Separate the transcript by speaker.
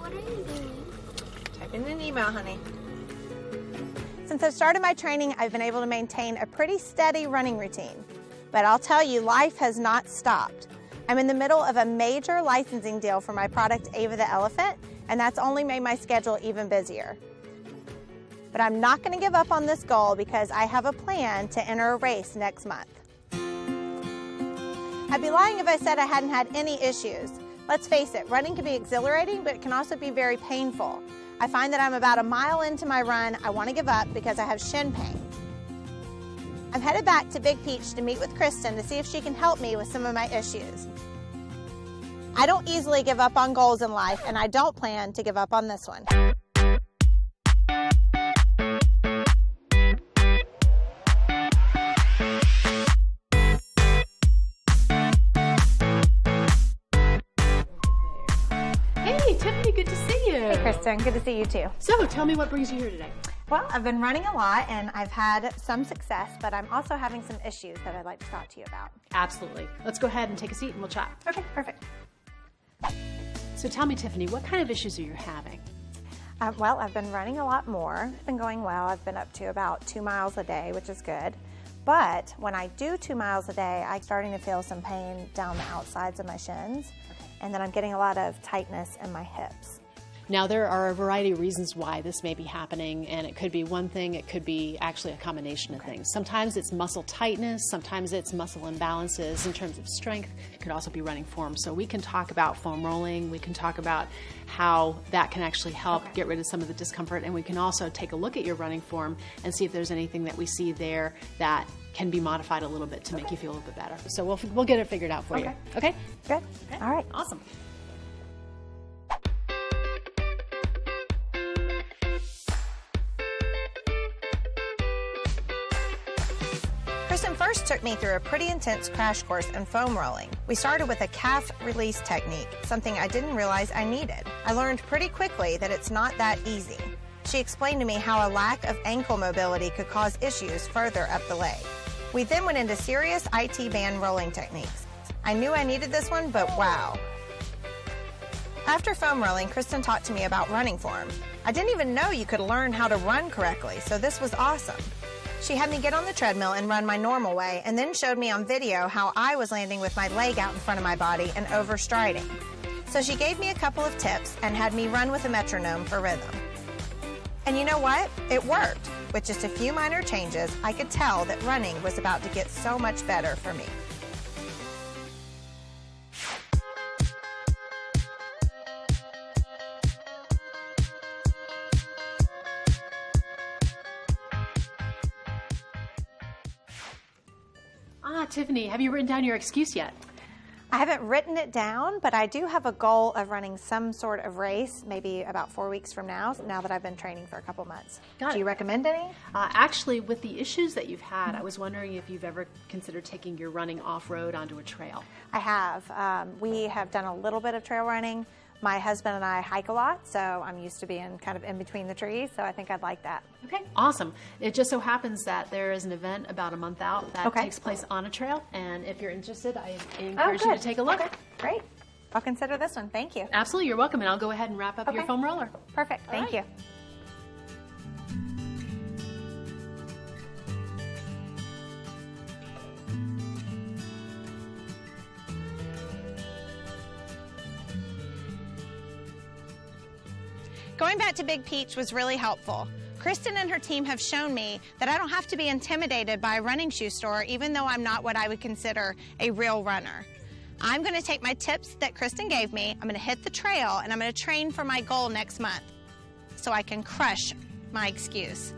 Speaker 1: What are you doing?
Speaker 2: Typing an email, honey.
Speaker 3: Since I've started my training, I've been able to maintain a pretty steady running routine. But I'll tell you, life has not stopped. I'm in the middle of a major licensing deal for my product, Ava the Elephant, and that's only made my schedule even busier. But I'm not going to give up on this goal because I have a plan to enter a race next month. I'd be lying if I said I hadn't had any issues. Let's face it, running can be exhilarating, but it can also be very painful. I find that I'm about a mile into my run, I want to give up because I have shin pain. I'm headed back to Big Peach to meet with Kristen to see if she can help me with some of my issues. I don't easily give up on goals in life, and I don't plan to give up on this one.
Speaker 4: Hey, Tiffany, good to see you.
Speaker 3: Hey, Kristen, good to see you too.
Speaker 4: So, tell me what brings you here today.
Speaker 3: Well, I've been running a lot and I've had some success, but I'm also having some issues that I'd like to talk to you about.
Speaker 4: Absolutely. Let's go ahead and take a seat and we'll chat.
Speaker 3: Okay, perfect.
Speaker 4: So tell me, Tiffany, what kind of issues are you having?
Speaker 3: Well, I've been running a lot more. It's been going well. I've been up to about 2 miles a day, which is good. But when I do 2 miles a day, I'm starting to feel some pain down the outsides of my shins. And then I'm getting a lot of tightness in my hips.
Speaker 4: Now, there are a variety of reasons why this may be happening, and it could be one thing, it could be actually a combination of things. Sometimes it's muscle tightness, sometimes it's muscle imbalances in terms of strength. It could also be running form. So we can talk about foam rolling, we can talk about how that can actually help get rid of some of the discomfort, and we can also take a look at your running form and see if there's anything that we see there that can be modified a little bit to make you feel a little bit better. So we'll get it figured out for you. Okay?
Speaker 3: Good. All right.
Speaker 4: Awesome.
Speaker 3: Kristen first took me through a pretty intense crash course in foam rolling. We started with a calf release technique, something I didn't realize I needed. I learned pretty quickly that it's not that easy. She explained to me how a lack of ankle mobility could cause issues further up the leg. We then went into serious IT band rolling techniques. I knew I needed this one, but wow. After foam rolling, Kristen talked to me about running form. I didn't even know you could learn how to run correctly, so this was awesome. She had me get on the treadmill and run my normal way, and then showed me on video how I was landing with my leg out in front of my body and overstriding. So she gave me a couple of tips and had me run with a metronome for rhythm. And you know what? It worked. With just a few minor changes, I could tell that running was about to get so much better for me.
Speaker 4: Tiffany, have you written down your excuse yet?
Speaker 3: I haven't written it down, but I do have a goal of running some sort of race, maybe about 4 weeks from now that I've been training for a couple months. Do you recommend any?
Speaker 4: Actually, with the issues that you've had, I was wondering if you've ever considered taking your running off-road onto a trail.
Speaker 3: I have. We have done a little bit of trail running. My husband and I hike a lot, so I'm used to being kind of in between the trees, so I think I'd like that.
Speaker 4: Okay, awesome. It just so happens that there is an event about a month out that takes place on a trail, and if you're interested, I encourage you to take a look.
Speaker 3: Okay, great. I'll consider this one. Thank you.
Speaker 4: Absolutely, you're welcome, and I'll go ahead and wrap up your foam roller.
Speaker 3: Perfect. Thank you. Going back to Big Peach was really helpful. Kristen and her team have shown me that I don't have to be intimidated by a running shoe store, even though I'm not what I would consider a real runner. I'm going to take my tips that Kristen gave me, I'm going to hit the trail, and I'm going to train for my goal next month so I can crush my excuse.